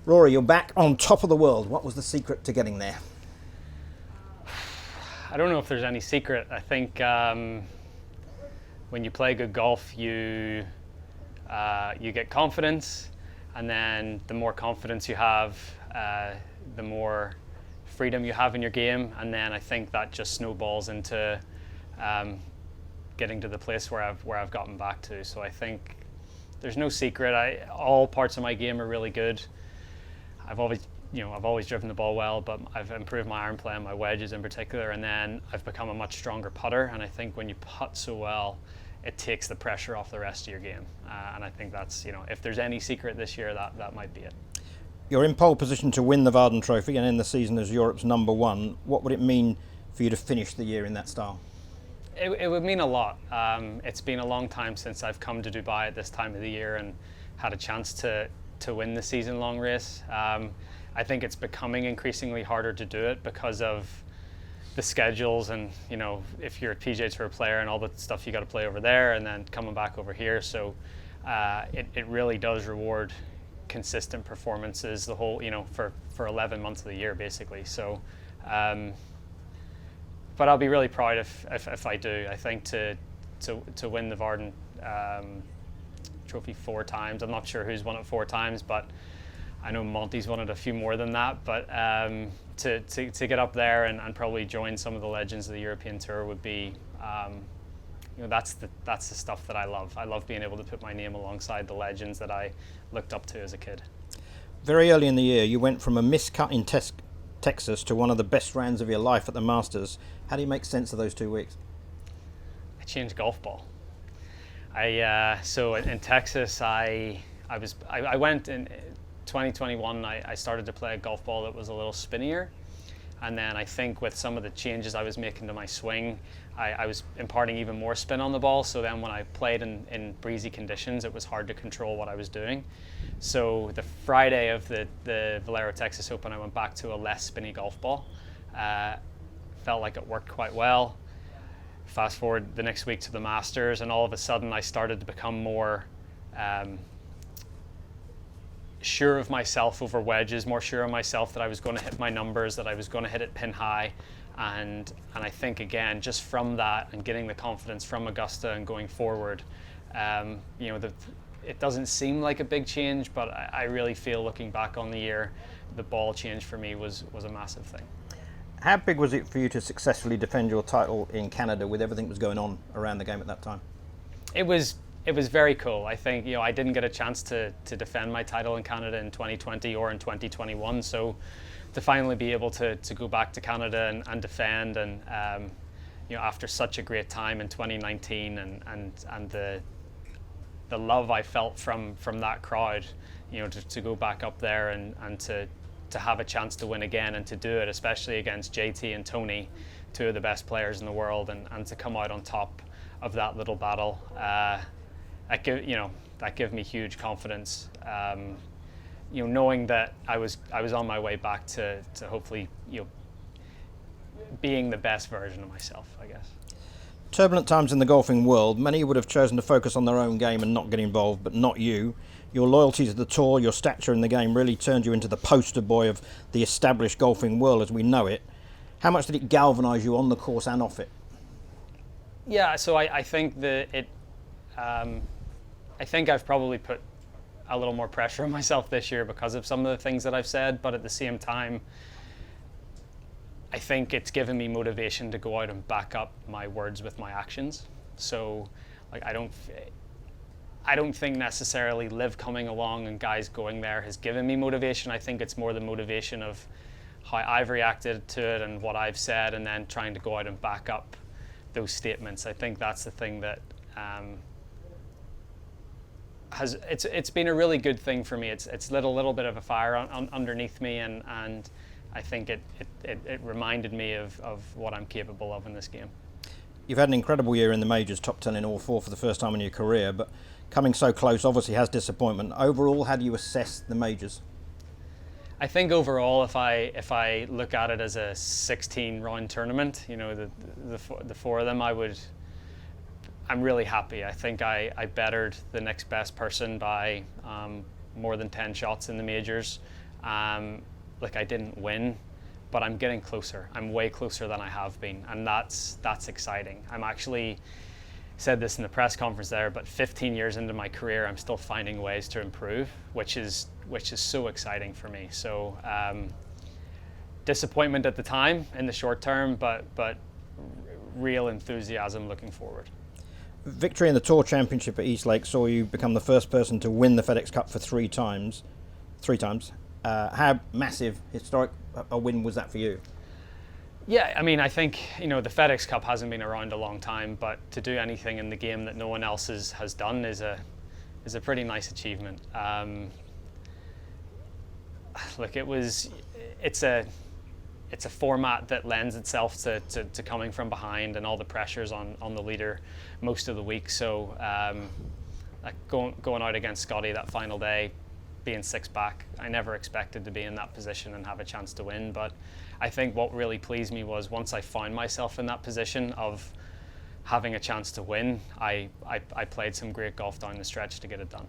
Rory, you're back on top of the world. What was the secret to getting there? I don't know if there's any secret. I think when you play good golf, you get confidence, and then the more confidence you have, the more freedom you have in your game, and then I think that just snowballs into getting to the place where I've gotten back to. So I think there's no secret. All parts of my game are really good. I've always driven the ball well, but I've improved my iron play and my wedges in particular, and then I've become a much stronger putter. And I think when you putt so well, it takes the pressure off the rest of your game. And I think that's, if there's any secret this year, that might be it. You're in pole position to win the Varden Trophy and end the season as Europe's number one. What would it mean for you to finish the year in that style? It would mean a lot. It's been a long time since I've come to Dubai at this time of the year and had a chance to win the season-long race. I think it's becoming increasingly harder to do it because of the schedules and, if you're a PGA Tour player and all the stuff you got to play over there and then coming back over here. So it really does reward consistent performances the whole, for 11 months of the year, basically. So, but I'll be really proud if I do. I think to win the Varden Trophy 4 times. I'm not sure who's won it 4 times, but I know Monty's won it a few more than that. But to get up there and probably join some of the legends of the European Tour would be, that's the stuff that I love. I love being able to put my name alongside the legends that I looked up to as a kid. Very early in the year, you went from a miscut in Texas to one of the best rounds of your life at the Masters. How do you make sense of those 2 weeks? I changed golf ball. So in Texas, I went in 2021. I started to play a golf ball that was a little spinnier, and then I think with some of the changes I was making to my swing, I was imparting even more spin on the ball. So then when I played in breezy conditions, it was hard to control what I was doing. So the Friday of the Valero Texas Open, I went back to a less spinny golf ball. Felt like it worked quite well. Fast forward the next week to the Masters, and all of a sudden I started to become more sure of myself over wedges, more sure of myself that I was going to hit my numbers, that I was going to hit it pin high. And I think, again, just from that and getting the confidence from Augusta and going forward, it doesn't seem like a big change, but I really feel, looking back on the year, the ball change for me was a massive thing. How big was it for you to successfully defend your title in Canada with everything that was going on around the game at that time? It was very cool. I think, I didn't get a chance to defend my title in Canada in 2020 or in 2021. So to finally be able to go back to Canada and defend, and after such a great time in 2019 and the love I felt from that crowd, to go back up there and to have a chance to win again and to do it, especially against JT and Tony, 2 of the best players in the world, and to come out on top of that little battle, that gave me huge confidence. Knowing that I was on my way back to hopefully being the best version of myself, I guess. Turbulent times in the golfing world. Many would have chosen to focus on their own game and not get involved, but not you. Your loyalty to the tour, your stature in the game really turned you into the poster boy of the established golfing world as we know it. How much did it galvanise you on the course and off it? Yeah, so I think I think I've probably put a little more pressure on myself this year because of some of the things that I've said, but at the same time, I think it's given me motivation to go out and back up my words with my actions. So, I don't think necessarily Liv coming along and guys going there has given me motivation. I think it's more the motivation of how I've reacted to it and what I've said, and then trying to go out and back up those statements. I think that's the thing that it's been a really good thing for me. It's lit a little bit of a fire underneath me, and I think it reminded me of what I'm capable of in this game. You've had an incredible year in the majors, top 10 in all 4 for the first time in your career, but coming so close obviously has disappointment. Overall, how do you assess the majors? I think overall, if I look at it as a 16-round tournament, the 4 of them, I'm really happy. I think I bettered the next best person by more than 10 shots in the majors, Like, I didn't win, but I'm getting closer. I'm way closer than I have been, and that's exciting. I'm actually said this in the press conference there, but 15 years into my career, I'm still finding ways to improve, which is so exciting for me. So disappointment at the time in the short term, but real enthusiasm looking forward. Victory in the Tour Championship at Eastlake saw you become the first person to win the FedEx Cup for three times. How massive, historic a win was that for you? Yeah, I mean, I think, the FedEx Cup hasn't been around a long time, but to do anything in the game that no one else has done is a pretty nice achievement. Look, it's a format that lends itself to coming from behind and all the pressures on the leader most of the week. So like going out against Scotty that final day, being 6 back, I never expected to be in that position and have a chance to win. But I think what really pleased me was once I found myself in that position of having a chance to win, I played some great golf down the stretch to get it done.